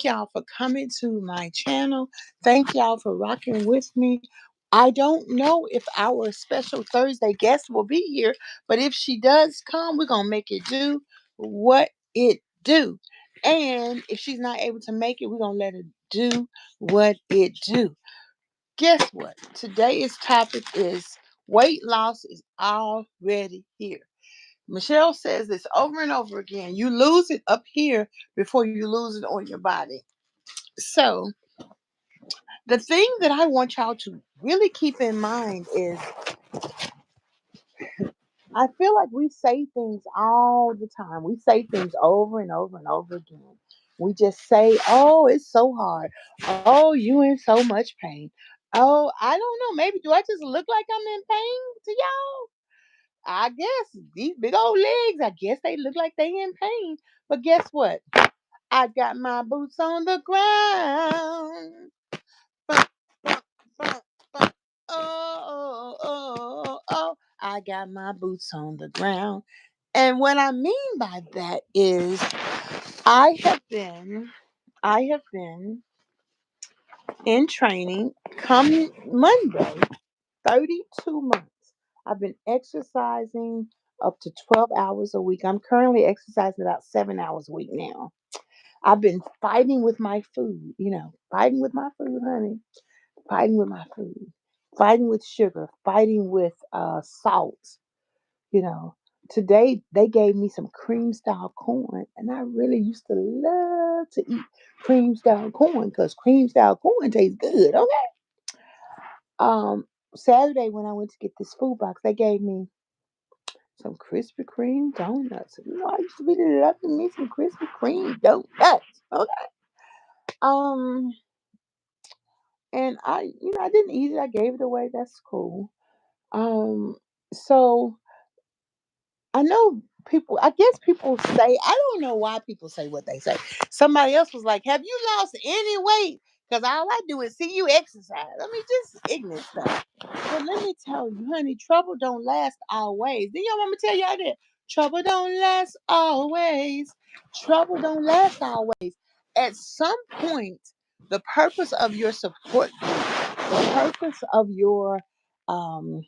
y'all for coming to my channel. Thank y'all for rocking with me. I don't know if our special Thursday guest will be here, but if she does come, we're going to make it do what it do. And if she's not able to make it, we're going to let her do what it do. Guess what? Today's topic is weight loss is already here. Michelle says this over and over again. You lose it up here before you lose it on your body. So, the thing that I want y'all to really keep in mind is I feel like we say things all the time. We say things over and over and over again. We just say, oh, it's so hard. Oh, you in so much pain. Oh, I don't know. Maybe do I just look like I'm in pain to y'all? I guess these big old legs, I guess they look like they in pain. But guess what? I got my boots on the ground. Bump, bump, bump, bump. Oh, oh, oh, oh. I got my boots on the ground. And what I mean by that is I have been in training come Monday, 32 months. I've been exercising up to 12 hours a week. I'm currently exercising about 7 hours a week now. I've been fighting with my food, fighting with my food, honey, fighting with my food, fighting with sugar, fighting with salt, you know. Today they gave me some cream style corn, and I really used to love to eat cream style corn because cream style corn tastes good. Okay. Um, Saturday when I went to get this food box, they gave me some Krispy Kreme donuts. I used to be loving me some Krispy Kreme donuts. Okay. Um, and I didn't eat it. I gave it away. That's cool. Um, so I know people, I guess people say, I don't know why people say what they say. Somebody else was like, have you lost any weight? Because all I do is see you exercise. I mean, just ignorant stuff. But let me tell you, honey, trouble don't last always. Then y'all want me to tell y'all that? Trouble don't last always. Trouble don't last always. At some point, the purpose of your support group, the purpose um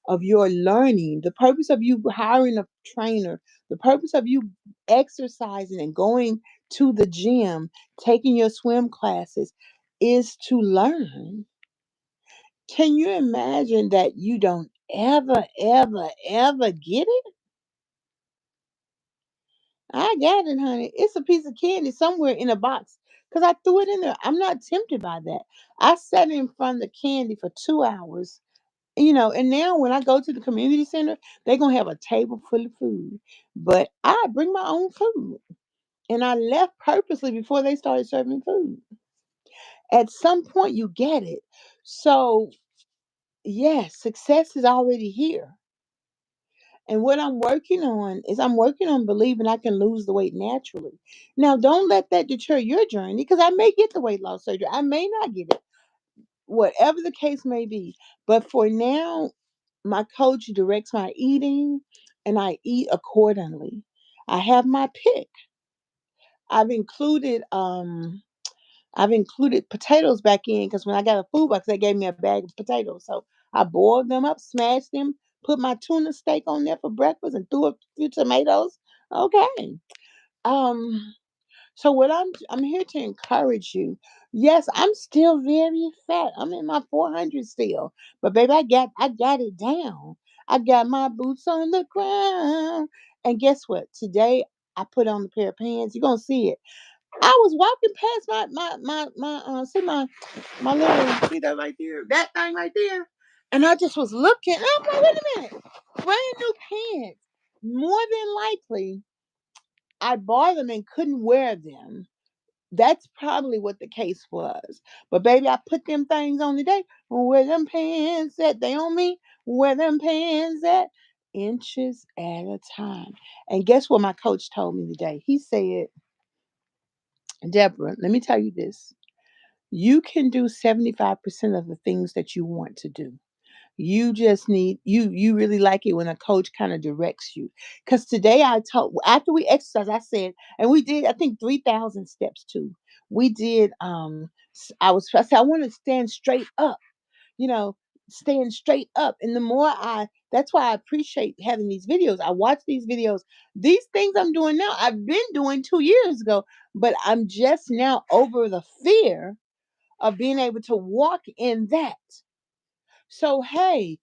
of your learning, the purpose of you hiring a trainer, the purpose of you exercising and going to the gym, taking your swim classes is to learn. Can you imagine that you don't ever, ever, ever get it? I got it, honey. It's a piece of candy somewhere in a box because I threw it in there. I'm not tempted by that. I sat in front of the candy for 2 hours. And now when I go to the community center, they're going to have a table full of food. But I bring my own food. And I left purposely before they started serving food. At some point, you get it. So, yes, success is already here. And what I'm working on is I'm working on believing I can lose the weight naturally. Now, don't let that deter your journey because I may get the weight loss surgery. I may not get it, whatever the case may be. But for now, my coach directs my eating and I eat accordingly. I have my pick. I've included I've included potatoes back in because when I got a food box, they gave me a bag of potatoes. So I boiled them up, smashed them, put my tuna steak on there for breakfast, and threw a few tomatoes. Okay. Um, so what I'm here to encourage you. Yes, I'm still very fat. I'm in my 400 still. But baby, I got it down. I got my boots on the ground. And guess what? Today I put on a pair of pants. You're gonna see it. I was walking past see my little see that right there, that thing right there. And I just was looking. I'm like, wait a minute. Brand new pants. More than likely, I bought them and couldn't wear them. That's probably what the case was. But baby, I put them things on today. Where them pants at? They on me. Where them pants at? Inches at a time. And guess what my coach told me today? He said, Deborah, let me tell you this. You can do 75% of the things that you want to do. You just need you really like it when a coach kind of directs you. Because today I told after we exercised, I said, and we did I think 3,000 steps too. We did. I said I want to stand straight up. You know, stand straight up. And the more that's why I appreciate having these videos. I watch these videos. These things I'm doing now, I've been doing 2 years ago, but I'm just now over the fear of being able to walk in that. So, hey,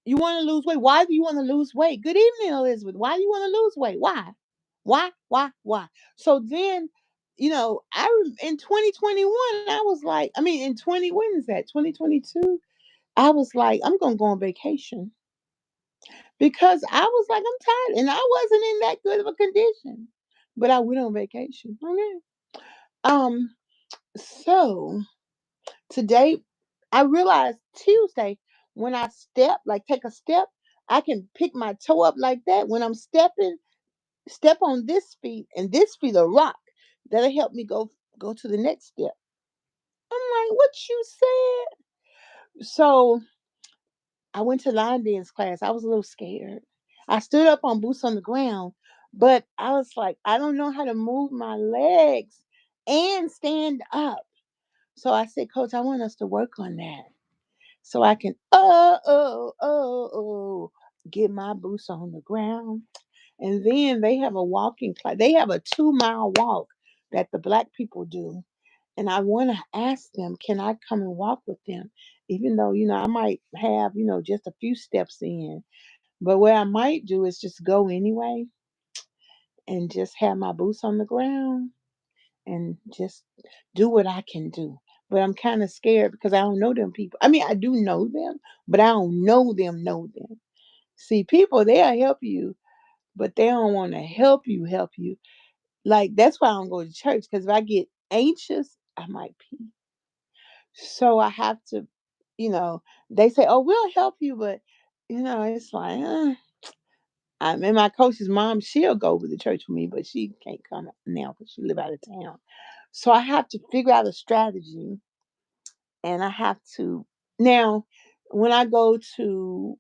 you want to lose weight? Why do you want to lose weight? Good evening, Elizabeth. Why do you want to lose weight? Why? Why? Why? Why? So then, in 2021, I was like, I mean, in 20, when is that? 2022? I was like, I'm gonna go on vacation because I was like, I'm tired, and I wasn't in that good of a condition. But I went on vacation. Okay. Um. So today, I realized Tuesday when I step, like take a step, I can pick my toe up like that. When I'm stepping, step on this feet, and this feet a rock. That'll help me go to the next step. I'm like, what you said? So I went to line dance class. I was a little scared. I stood up on boots on the ground, but I was like, I don't know how to move my legs and stand up. So I said, Coach, I want us to work on that so I can, get my boots on the ground. And then they have a walking class. They have a 2-mile walk that the black people do. And I want to ask them, can I come and walk with them? Even though, I might have, just a few steps in. But what I might do is just go anyway and just have my boots on the ground and just do what I can do. But I'm kind of scared because I don't know them people. I mean, I do know them, but I don't know them. See, people, they'll help you, but they don't want to help you. Like, that's why I don't go to church because if I get anxious, I might pee. So I have to, you know, they say, oh, we'll help you, but, it's like, I mean, my coach's mom, she'll go with the church with me, but she can't come now because she live out of town. So I have to figure out a strategy, and I have to now. When I go to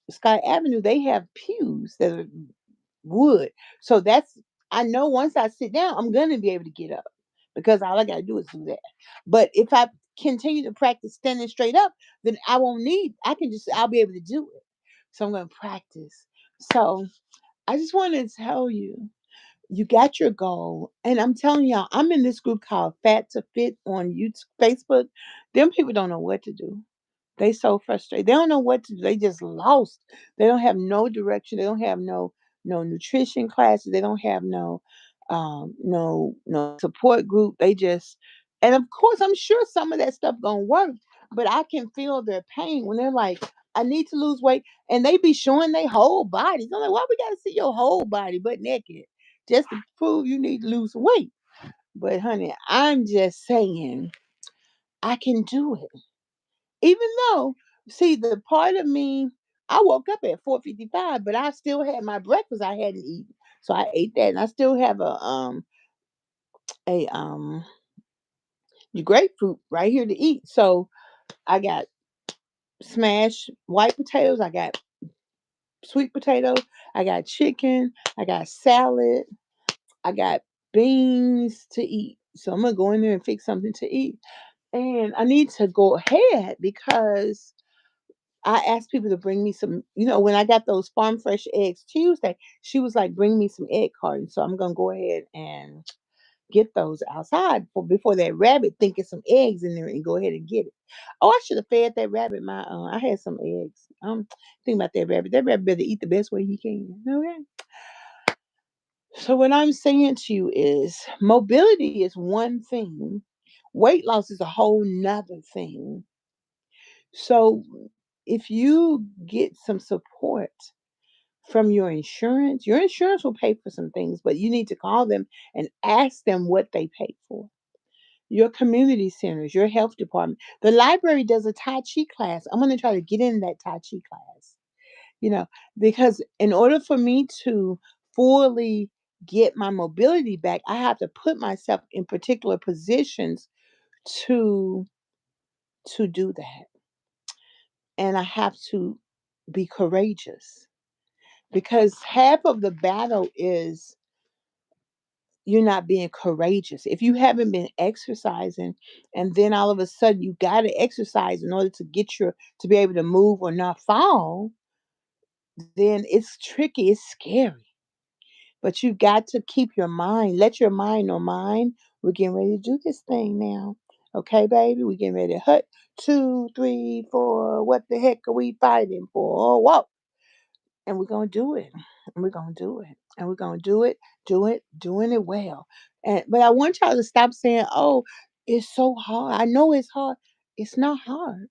Sky Avenue, they have pews that are wood. So that's I know once I sit down, I'm gonna be able to get up because all I gotta do is do that. But if I continue to practice standing straight up, then I'll be able to do it. So I'm gonna practice. So I just want to tell you, you got your goal. And I'm telling y'all, I'm in this group called Fat to Fit on YouTube, Facebook. Them people don't know what to do. They so frustrated. They don't know what to do. They just lost. They don't have no direction. They don't have no nutrition classes. They don't have no support group. They just and of course I'm sure some of that stuff gonna work, but I can feel their pain when they're like, I need to lose weight, and they be showing their whole bodies. I'm like, why we gotta see your whole body but naked just to prove you need to lose weight? But honey, I'm just saying I can do it. Even though, see, the part of me, I woke up at 4:55, but I still had my breakfast I hadn't eaten. So I ate that, and I still have a grapefruit right here to eat. So I got smashed white potatoes, I got sweet potato, I got chicken, I got salad, I got beans to eat. So I'm gonna go in there and fix something to eat. And I need to go ahead because I asked people to bring me some, when I got those farm fresh eggs Tuesday, she was like, bring me some egg cartons. So I'm gonna go ahead and get those outside before that rabbit think it's some eggs in there and go ahead and get it. Oh, I should have fed that rabbit I had some eggs. Think about that rabbit. That rabbit better eat the best way he can. Okay. So what I'm saying to you is mobility is one thing. Weight loss is a whole nother thing. So if you get some support from your insurance will pay for some things, but you need to call them and ask them what they paid for. Your community centers, your health department. The library does a Tai Chi class. I'm going to try to get in that Tai Chi class, you know, because in order for me to fully get my mobility back, I have to put myself in particular positions to do that. And I have to be courageous because half of the battle is, you're not being courageous. If you haven't been exercising and then all of a sudden you got to exercise in order to get your to be able to move or not fall, then it's tricky, it's scary. But you got to keep your mind, let your mind know mind. We're getting ready to do this thing now. Okay, baby, we're getting ready to hut. 2, 3, 4. What the heck are we fighting for? Whoa. And we're gonna do it. And we're gonna do it. And we're gonna doing it well. And but I want y'all to stop saying, oh, it's so hard. I know it's hard. It's not hard.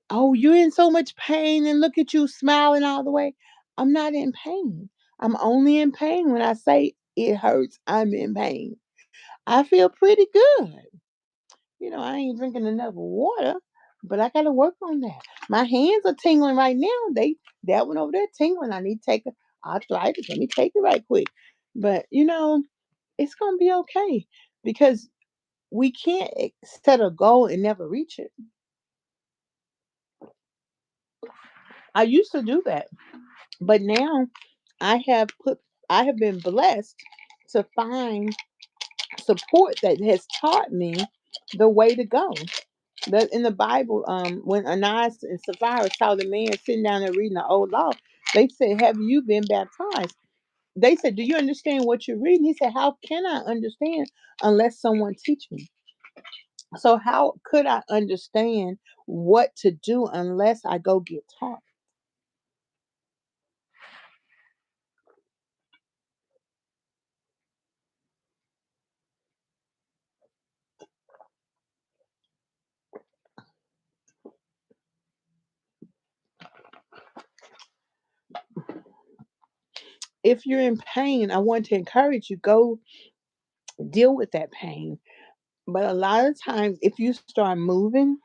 Oh, you're in so much pain and look at you smiling all the way. I'm not in pain. I'm only in pain when I say it hurts. I'm in pain. I feel pretty good. I ain't drinking enough water, but I gotta work on that. My hands are tingling right now. That one over there tingling. I need to take a arthritis. Let me take it right quick. But it's gonna be okay because we can't set a goal and never reach it. I used to do that, but now I have put I have been blessed to find support that has taught me the way to go. That in the Bible, when Ananias and Sapphira saw the man sitting down there reading the old law, they said, "Have you been baptized?" They said, "Do you understand what you're reading?" He said, "How can I understand unless someone teach me?" So how could I understand what to do unless I go get taught? If you're in pain, I want to encourage you, go deal with that pain. But a lot of times, if you start moving,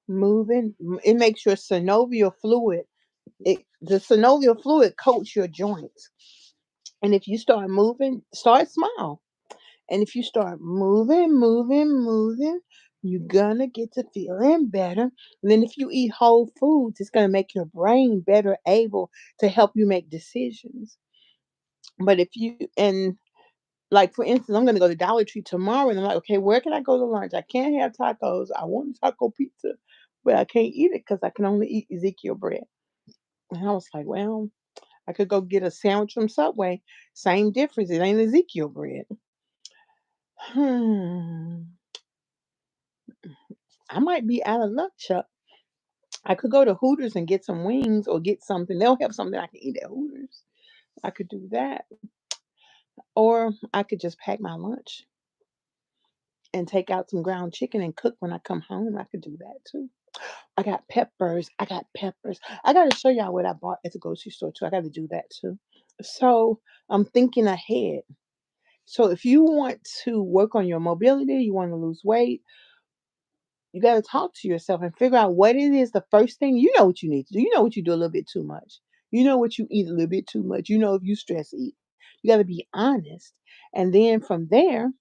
it makes your synovial fluid. The synovial fluid coats your joints. And if you start moving, start small. And if you start moving, you're gonna get to feeling better. And then if you eat whole foods, it's gonna make your brain better able to help you make decisions. But if you and like for instance, I'm gonna go to Dollar Tree tomorrow, and I'm like, okay, where can I go to lunch? I can't have tacos. I want taco pizza, but I can't eat it because I can only eat Ezekiel bread. And I was like, well, I could go get a sandwich from Subway. Same difference. It ain't Ezekiel bread. Hmm. I might be out of luck, Chuck. I could go to Hooters and get some wings or get something. They'll have something I can eat at Hooters. I could do that. Or I could just pack my lunch and take out some ground chicken and cook when I come home. I could do that too. I got peppers. I got peppers. I got to show y'all what I bought at the grocery store too. I got to do that too. So I'm thinking ahead. So if you want to work on your mobility, you want to lose weight, you got to talk to yourself and figure out what it is. The first thing, you know what you need to do. You know what you do a little bit too much. You know what you eat a little bit too much. You know if you stress eat. You got to be honest. And then from there,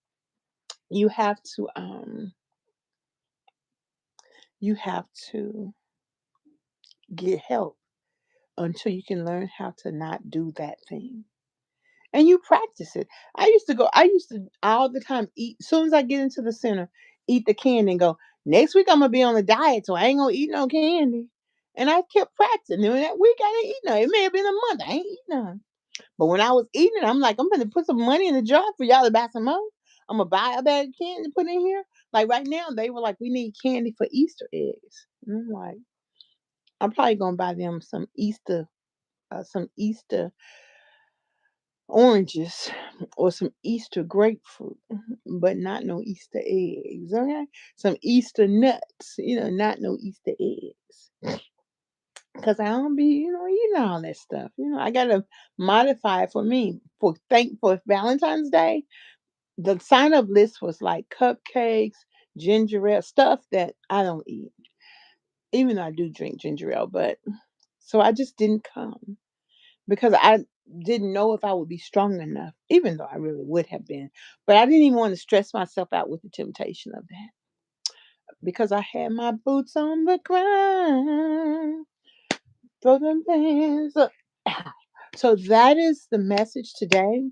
you have to um you have to get help until you can learn how to not do that thing. And you practice it. I used to all the time eat, as soon as I get into the center, eat the candy and go, next week I'm gonna be on a diet, so I ain't gonna eat no candy. And I kept practicing. And that week I didn't eat none. It may have been a month. I ain't eat none. But when I was eating it, I'm like, I'm gonna put some money in the jar for y'all to buy some more. I'm gonna buy a bag of candy to put in here. Like right now, they were like, we need candy for Easter eggs. And I'm like, I'm probably gonna buy them some Easter oranges or some Easter grapefruit, but not no Easter eggs, okay? Some Easter nuts, not no Easter eggs. Because I don't be, eating all that stuff. I gotta modify it for me. For Valentine's Day, the sign up list was like cupcakes, ginger ale, stuff that I don't eat. Even though I do drink ginger ale, but so I just didn't come because I didn't know if I would be strong enough, even though I really would have been. But I didn't even want to stress myself out with the temptation of that because I had my boots on the ground, throw them hands up. So that is the message today.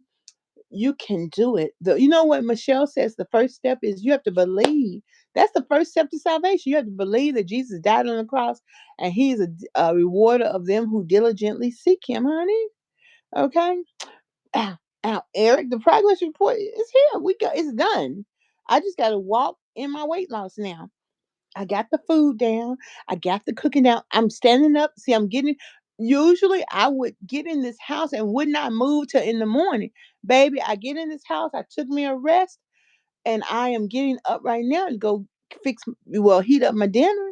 you can do it. You know what Michelle says? The first step is you have to believe. That's the first step to salvation. You have to believe that Jesus died on the cross and He is a rewarder of them who diligently seek Him, honey. Okay. Ow, ow. Eric, the progress report is here. It's done. I just got to walk in my weight loss now. I got the food down. I got the cooking down. I'm standing up. See, I'm getting. Usually, I would get in this house and would not move till in the morning. Baby, I get in this house. I took me a rest, and I am getting up right now to go heat up my dinner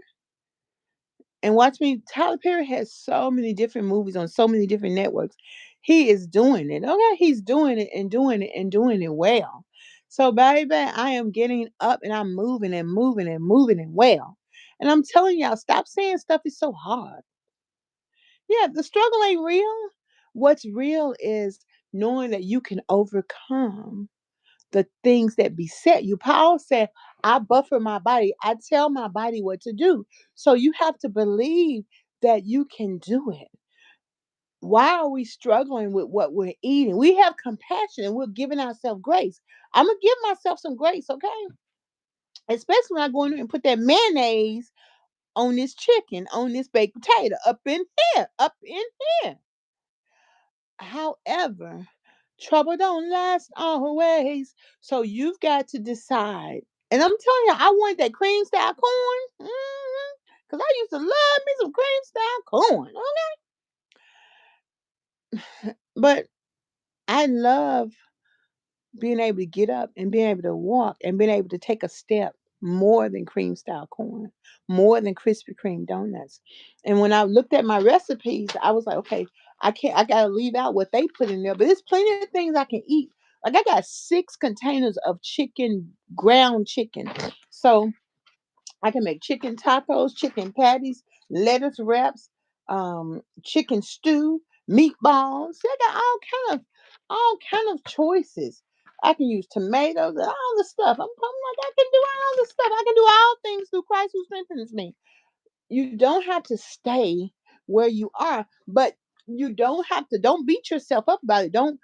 and watch me. Tyler Perry has so many different movies on so many different networks. He is doing it. Okay, he's doing it and doing it and doing it well. So, baby, I am getting up and I'm moving and moving and moving and well. And I'm telling y'all, stop saying stuff is so hard. Yeah, the struggle ain't real. What's real is knowing that you can overcome the things that beset you. Paul said, I buffer my body. I tell my body what to do. So you have to believe that you can do it. Why are we struggling with what we're eating? We have compassion and we're giving ourselves grace. I'm going to give myself some grace, okay? Especially when I go in there and put that mayonnaise on this chicken, on this baked potato, up in here, up in here. However, trouble don't last always. So you've got to decide. And I'm telling you, I want that cream style corn. Because I used to love me some cream style corn. Okay? But I love being able to get up and being able to walk and being able to take a step more than cream style corn, more than Krispy Kreme donuts. And when I looked at my recipes, I was like, okay, I gotta leave out what they put in there, but there's plenty of things I can eat. Like I got 6 containers of ground chicken. So I can make chicken tacos, chicken patties, lettuce wraps, chicken stew, meatballs. See, I got all kind of choices. I can use tomatoes and all the stuff. I'm like, I can do all the stuff. I can do all things through Christ who strengthens me. You don't have to stay where you are, but you don't have to. Don't beat yourself up about it. Don't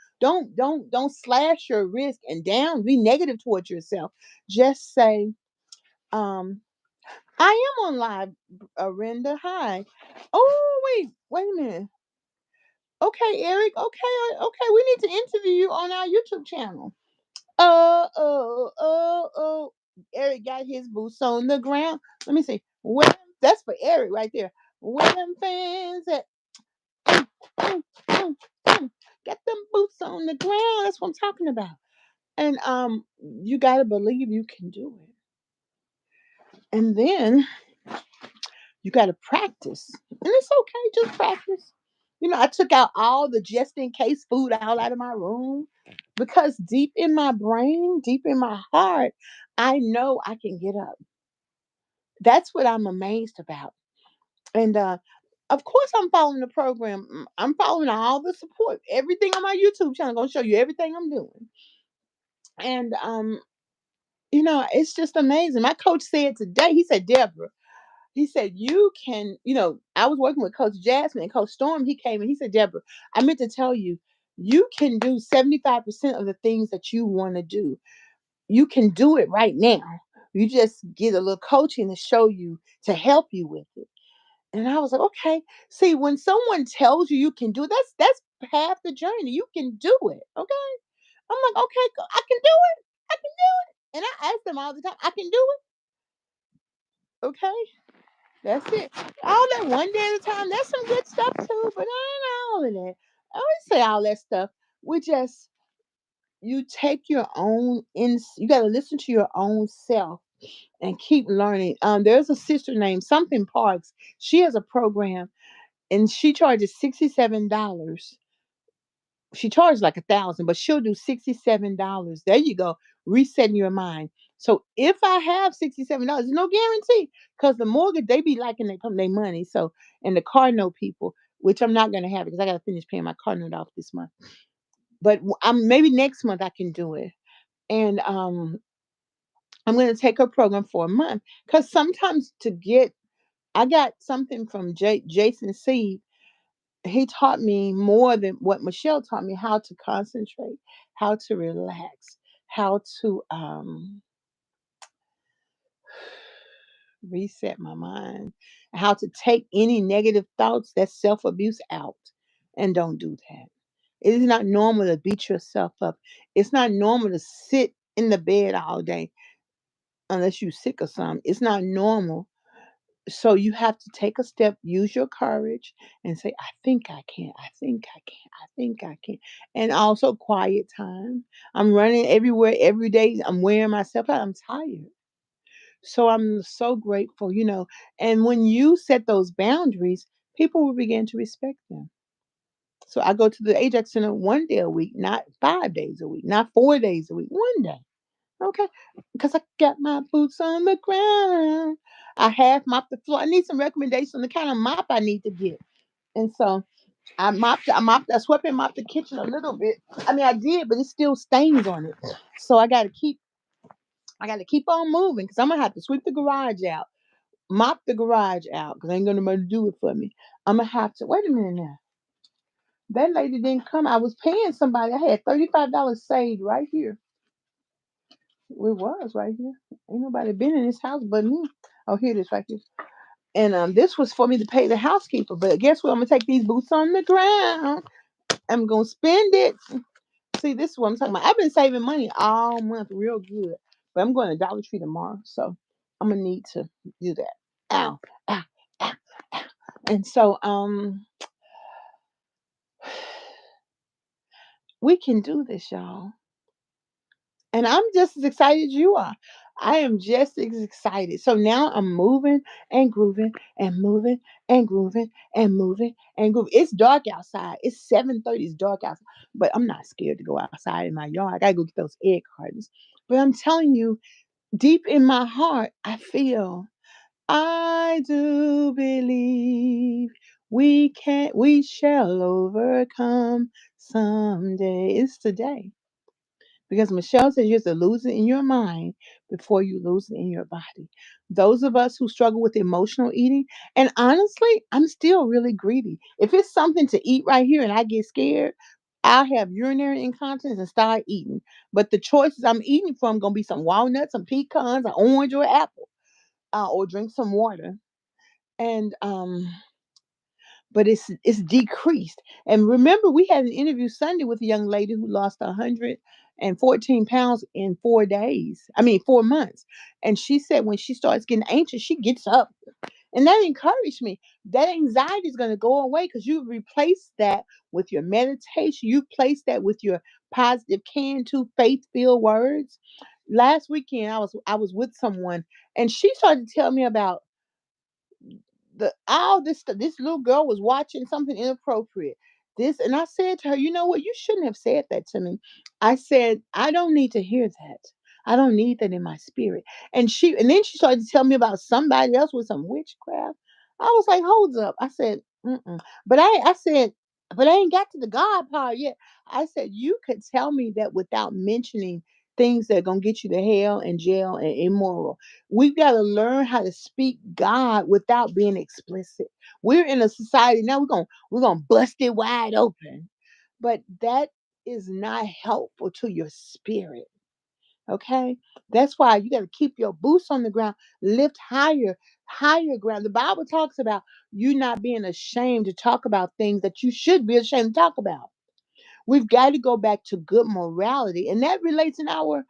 slash your wrist and down. Be negative towards yourself. Just say, um, I am on live, Arenda. Hi. Oh, wait a minute. Okay, Eric. Okay. We need to interview you on our YouTube channel. Oh. Eric got his boots on the ground. Let me see. That's for Eric right there. Where them fans at? Mm, mm, mm. Got them boots on the ground. That's what I'm talking about. And you gotta believe you can do it. And then you got to practice. And it's okay, just practice. I took out all the just in case food out of my room because deep in my brain, deep in my heart, I know I can get up. That's what I'm amazed about. And of course, I'm following the program. I'm following all the support. Everything on my YouTube channel, going to show you everything I'm doing. And, it's just amazing. My coach said today, he said, Deborah, he said, I was working with Coach Jasmine and Coach Storm. He came and he said, Deborah, I meant to tell you, you can do 75% of the things that you want to do. You can do it right now. You just get a little coaching to show you, to help you with it. And I was like, okay. See, when someone tells you you can do it, that's half the journey. You can do it. Okay. I'm like, okay, I can do it. I can do it. And I ask them all the time, I can do it. Okay. That's it. All that one day at a time. That's some good stuff too, but I ain't all of that. I always say all that stuff. We just you take your own you gotta listen to your own self and keep learning. There's a sister named Something Parks. She has a program and she charges $67. She charges like 1,000, but she'll do $67. There you go, resetting your mind. So if I have $67, there's no guarantee because the mortgage they be liking their money. So and the car note people, which I'm not gonna have because I gotta finish paying my car note off this month. But I'm maybe next month I can do it, and I'm gonna take her program for a month because sometimes I got something from Jason Seed he taught me more than what Michelle taught me, how to concentrate, how to relax, how to reset my mind, how to take any negative thoughts, that self abuse out, and don't do that. It is not normal to beat yourself up. It's not normal to sit in the bed all day unless you're sick or something. It's not normal. So you have to take a step, use your courage, and say, I think I can. I think I can. I think I can. And also quiet time. I'm running everywhere every day. I'm wearing myself out. I'm tired. So I'm so grateful, And when you set those boundaries, people will begin to respect them. So I go to the Ajax Center 1 day a week, not 5 days a week, not 4 days a week, 1 day. Okay. Because I got my boots on the ground. I half mopped the floor. I need some recommendations on the kind of mop I need to get. And so I swept and mopped the kitchen a little bit. I mean, I did, but it still stains on it. So I got to keep on moving because I'm gonna have to sweep the garage out, mop the garage out because I ain't gonna nobody do it for me. I'm gonna have to wait a minute now. That lady didn't come. I was paying somebody. I had $35 saved right here. It was right here. Ain't nobody been in this house but me. Oh, here it is right here. And this was for me to pay the housekeeper. But guess what? I'm gonna take these boots on the ground. I'm gonna spend it. See, this is what I'm talking about. I've been saving money all month, real good. But I'm going to Dollar Tree tomorrow, so I'm gonna need to do that. Ow, ow, ow, ow. And so we can do this, y'all. And I'm just as excited as you are. I am just as excited. So now I'm moving and grooving and moving and grooving and moving and grooving. It's dark outside. It's 7:30. It's dark outside. But I'm not scared to go outside in my yard. I gotta go get those egg cartons. But I'm telling you, deep in my heart, I feel I do believe we shall overcome someday. It's today. Because Michelle says you have to lose it in your mind before you lose it in your body. Those of us who struggle with emotional eating, and honestly, I'm still really greedy. If it's something to eat right here and I get scared, I'll have urinary incontinence and start eating. But the choices I'm eating from going to be some walnuts, some pecans, an orange, or apple, or drink some water. And but it's decreased. And remember, we had an interview Sunday with a young lady who lost 114 pounds in 4 days. I mean, 4 months. And she said when she starts getting anxious, she gets up. And that encouraged me. That anxiety is going to go away because you replace that with your meditation. You place that with your positive can to faith filled words. Last weekend, I was with someone, and she started to tell me about the all this stuff. This little girl was watching something inappropriate. This, and I said to her, you know what? You shouldn't have said that to me. I said, I don't need to hear that. I don't need that in my spirit. And then she started to tell me about somebody else with some witchcraft. I was like, hold up. I said, mm-mm. But I ain't got to the God part yet. I said, you could tell me that without mentioning things that are gonna get you to hell and jail and immoral. We've got to learn how to speak God without being explicit. We're in a society now, we're gonna bust it wide open. But that is not helpful to your spirit. Okay? That's why you got to keep your boots on the ground, lift higher, higher ground. The Bible talks about you not being ashamed to talk about things that you should be ashamed to talk about. We've got to go back to good morality, and that relates in our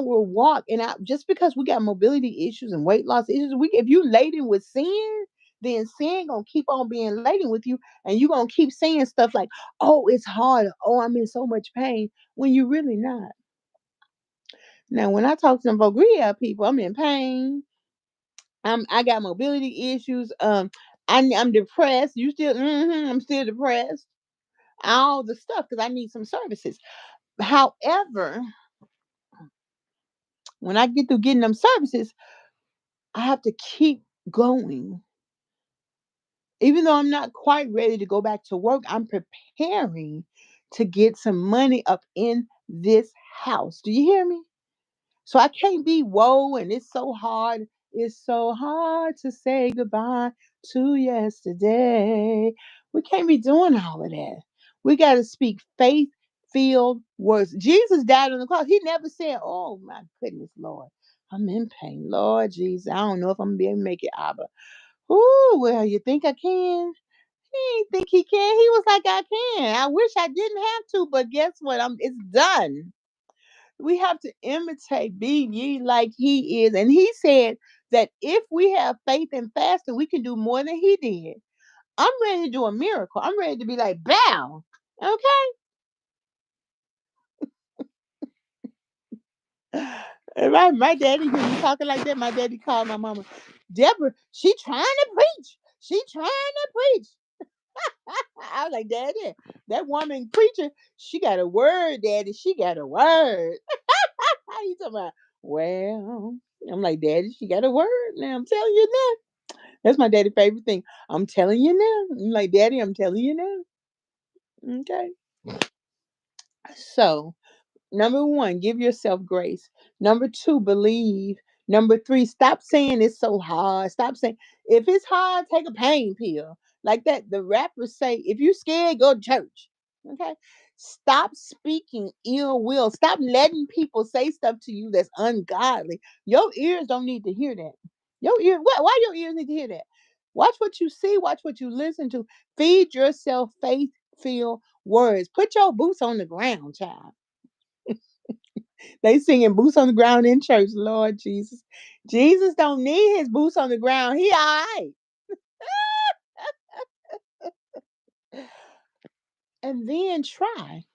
walk. And just because we got mobility issues and weight loss issues, if you laden with sin, then sin gonna keep on being laden with you, and you gonna keep saying stuff like, "Oh, it's hard. Oh, I'm in so much pain," when you're really not. Now, when I talk to some folks, yeah, people, I'm in pain. I got mobility issues. I'm depressed. You still? I'm still depressed. All the stuff because I need some services. However, when I get through getting them services, I have to keep going. Even though I'm not quite ready to go back to work, I'm preparing to get some money up in this house. Do you hear me? So I can't be whoa and it's so hard. It's so hard to say goodbye to yesterday. We can't be doing all of that. We got to speak faith-filled words. Jesus died on the cross. He never said, "Oh my goodness, Lord, I'm in pain, Lord Jesus. I don't know if I'm gonna be able to make it, Abba." Ooh, well, you think I can? He didn't think he can. He was like, "I can. I wish I didn't have to, but guess what? It's done." We have to imitate, be ye like he is. And he said that if we have faith and fasting, we can do more than he did. I'm ready to do a miracle. I'm ready to be like, bow. Okay. And my daddy, when he talking like that, my daddy called my mama, Deborah, she trying to preach. She trying to preach. I was like, Daddy, that woman preacher, she got a word, Daddy. She got a word. How you talking about? Well, I'm like, Daddy, she got a word now. I'm telling you now. That's my daddy's favorite thing. I'm telling you now. I'm like, Daddy, I'm telling you now. Okay. So, number one, give yourself grace. Number two, believe. Number three, stop saying it's so hard. Stop saying if it's hard, take a pain pill. Like that, the rappers say, if you scared, go to church. Okay. Stop speaking ill will. Stop letting people say stuff to you that's ungodly. Your ears don't need to hear that. Your ear, why your ears need to hear that? Watch what you see, watch what you listen to. Feed yourself faith-filled words. Put your boots on the ground, child. They singing boots on the ground in church, Lord Jesus. Jesus don't need his boots on the ground. He all right. And then try.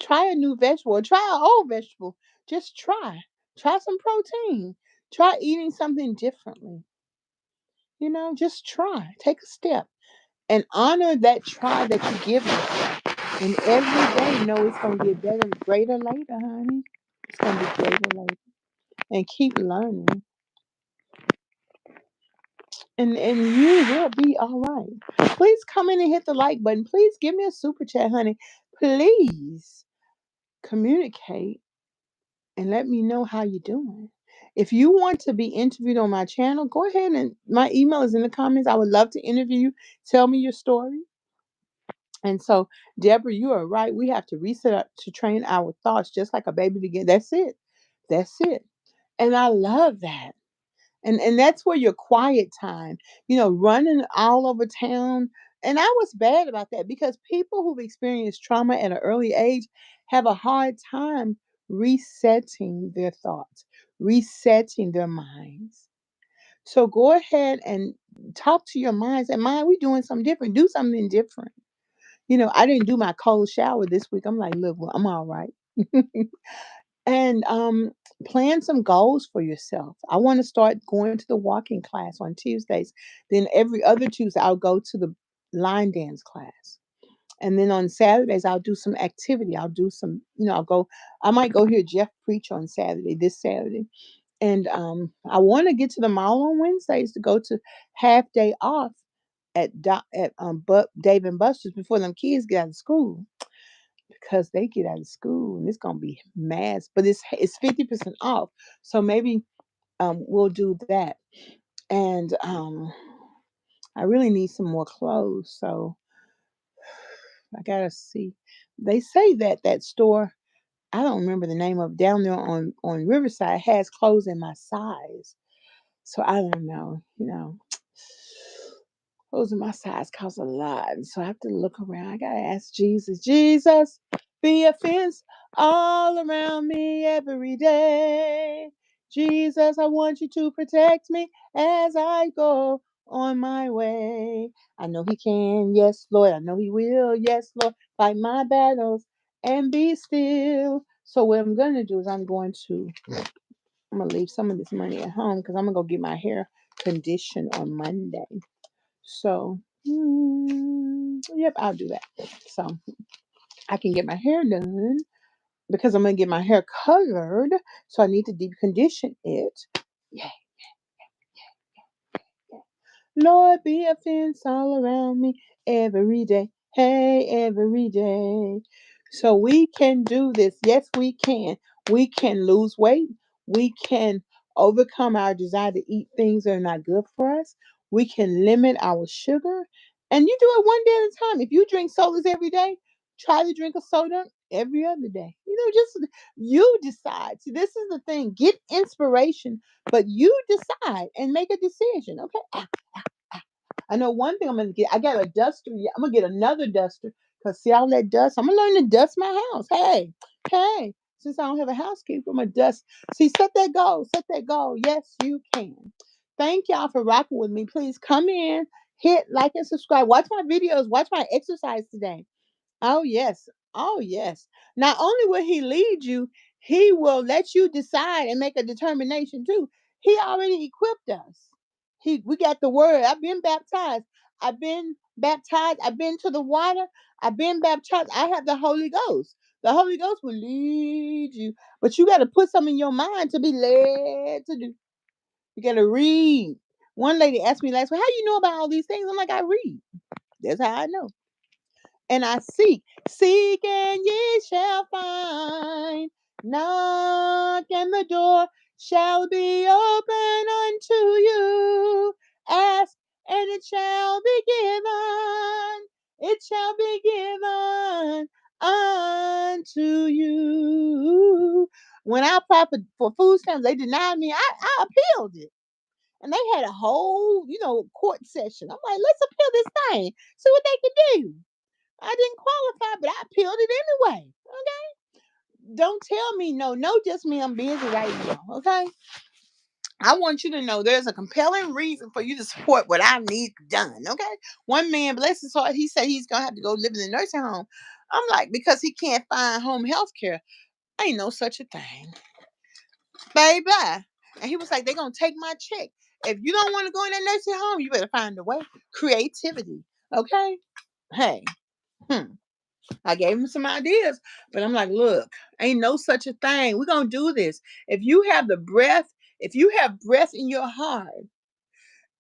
Try a new vegetable. Or try an old vegetable. Just try. Try some protein. Try eating something differently. Just try. Take a step. And honor that try that you give yourself. And every day know it's gonna get better, greater later, honey. It's gonna be greater later. And keep learning. And you will be all right. Please come in and hit the like button. Please give me a super chat, honey. Please communicate and let me know how you're doing. If you want to be interviewed on my channel, go ahead and my email is in the comments. I would love to interview you. Tell me your story. And so, Deborah, you are right. We have to reset up to train our thoughts just like a baby begin. That's it. That's it. And I love that. And that's where your quiet time, running all over town. And I was bad about that because people who've experienced trauma at an early age have a hard time resetting their thoughts, resetting their minds. So go ahead and talk to your minds and mind, we doing something different. Do something different. I didn't do my cold shower this week. I'm like, look, well, I'm all right. And plan some goals for yourself. I want to start going to the walking class on Tuesdays. Then every other Tuesday, I'll go to the line dance class. And then on Saturdays, I'll do some activity. I'll do some, I might go hear Jeff preach on Saturday, this Saturday. And I want to get to the mall on Wednesdays to go to half day off at Dave and Buster's before them kids get out of school because they get out of school and it's gonna be mass. But it's 50% off, so maybe we'll do that. And I really need some more clothes, so I gotta see. They say that store, I don't remember the name of, down there on Riverside, has clothes in my size. So I don't know, clothes in my size cost a lot. And so I have to look around. I gotta ask Jesus, Jesus, be a fence all around me every day. Jesus, I want you to protect me as I go on my way. I know he can, yes, Lord. I know he will, yes, Lord. Fight my battles and be still. So what I'm gonna do is I'm gonna leave some of this money at home because I'm gonna go get my hair conditioned on Monday. So, yep, I'll do that. So I can get my hair done because I'm going to get my hair colored. So I need to deep condition it. Yeah. Lord, be a fence all around me every day. Hey, every day. So we can do this. Yes, we can. We can lose weight. We can overcome our desire to eat things that are not good for us. We can limit our sugar And you do it one day at a time. If you drink sodas every day, try to drink a soda every other day. Just you decide. See, this is the thing. Get inspiration, but you decide and make a decision. Okay. I know one thing I'm gonna get. I got a duster. Yeah, I'm gonna get another duster because see all that dust. I'm gonna learn to dust my house. Hey, hey. Since I don't have a housekeeper, I'm gonna dust. See, set that goal. Set that goal. Yes, you can. Thank y'all for rocking with me. Please come in, hit like and subscribe. Watch my videos. Watch my exercise today. Oh, yes. Oh, yes. Not only will he lead you, he will let you decide and make a determination too. He already equipped us. We got the word. I've been baptized. I've been baptized. I've been to the water. I've been baptized. I have the Holy Ghost. The Holy Ghost will lead you. But you got to put something in your mind to be led to do. You got to read. One lady asked me last week, how you know about all these things? I'm like, I read. That's how I know. And I seek. Seek and ye shall find. Knock and the door shall be open unto you. Ask and it shall be given. It shall be given unto you. When I applied for food stamps, they denied me. I appealed it. And they had a whole, court session. I'm like, let's appeal this thing. See what they can do. I didn't qualify, but I appealed it anyway. Okay. Don't tell me no. No, just me. I'm busy right now. Okay. I want you to know there's a compelling reason for you to support what I need done. Okay. One man, bless his heart, he said he's gonna have to go live in the nursing home. I'm like, because he can't find home health care. Ain't no such a thing. Baby. And he was like, they're gonna take my check. If you don't want to go in that nursing home, you better find a way. Creativity. Okay. Hey. I gave him some ideas, but I'm like, look, ain't no such a thing. We're going to do this. If you have breath in your heart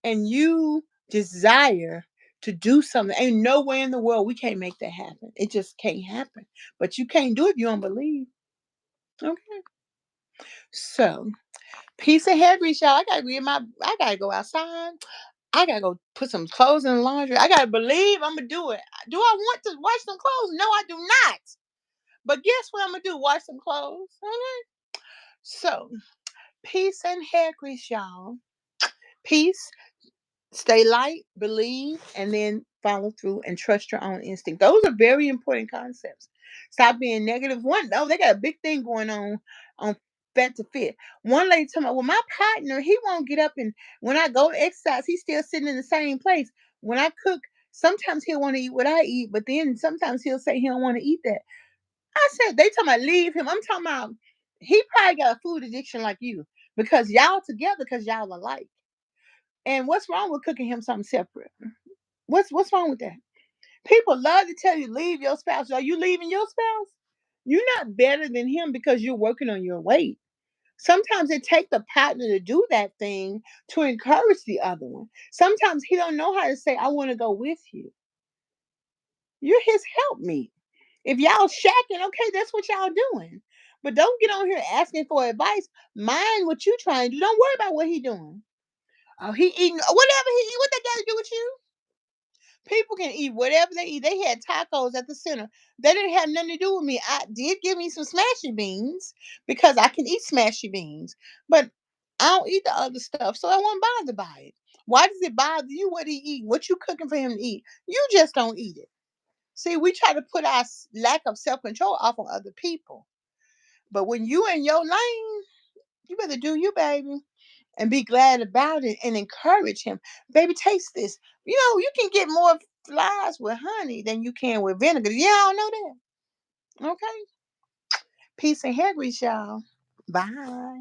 and you desire to do something, ain't nowhere in the world we can't make that happen. It just can't happen. But you can't do it if you don't believe. Okay. So, peace and hair grease, y'all. I got to go outside. I got to go put some clothes in the laundry. I got to believe I'm going to do it. Do I want to wash some clothes? No, I do not. But guess what I'm gonna do? Wash some clothes. Okay. So, peace and hair grease, y'all. Peace. Stay light, believe, and then follow through and trust your own instinct. Those are very important concepts. Stop being negative. They got a big thing going on Fat to Fit. One lady told me, well, my partner, he won't get up, and when I go to exercise, he's still sitting in the same place. When I cook, sometimes he'll want to eat what I eat, but then sometimes he'll say he don't want to eat that. I said, they talking about leave him. I'm talking about he probably got a food addiction like you because y'all together because y'all alike. And what's wrong with cooking him something separate? What's wrong with that? People love to tell you leave your spouse. Are you leaving your spouse? You're not better than him because you're working on your weight. Sometimes it takes the partner to do that thing to encourage the other one. Sometimes he don't know how to say, I want to go with you. You're his helpmeet. If y'all shacking, okay, that's what y'all doing. But don't get on here asking for advice. Mind what you trying to do. Don't worry about what he doing. Oh, he eating whatever he eat. What that got to do with you? People can eat whatever they eat. They had tacos at the center. They didn't have nothing to do with me. I did give me some smashy beans because I can eat smashy beans, but I don't eat the other stuff, so I wasn't bothered by it. Why does it bother you what he eat? What you cooking for him to eat? You just don't eat it. See, we try to put our lack of self-control off on other people. But when you in your lane, you better do you, baby, and be glad about it and encourage him. Baby, taste this. You can get more flies with honey than you can with vinegar. Yeah, I don't know that. Okay. Peace and hair grease, y'all. Bye.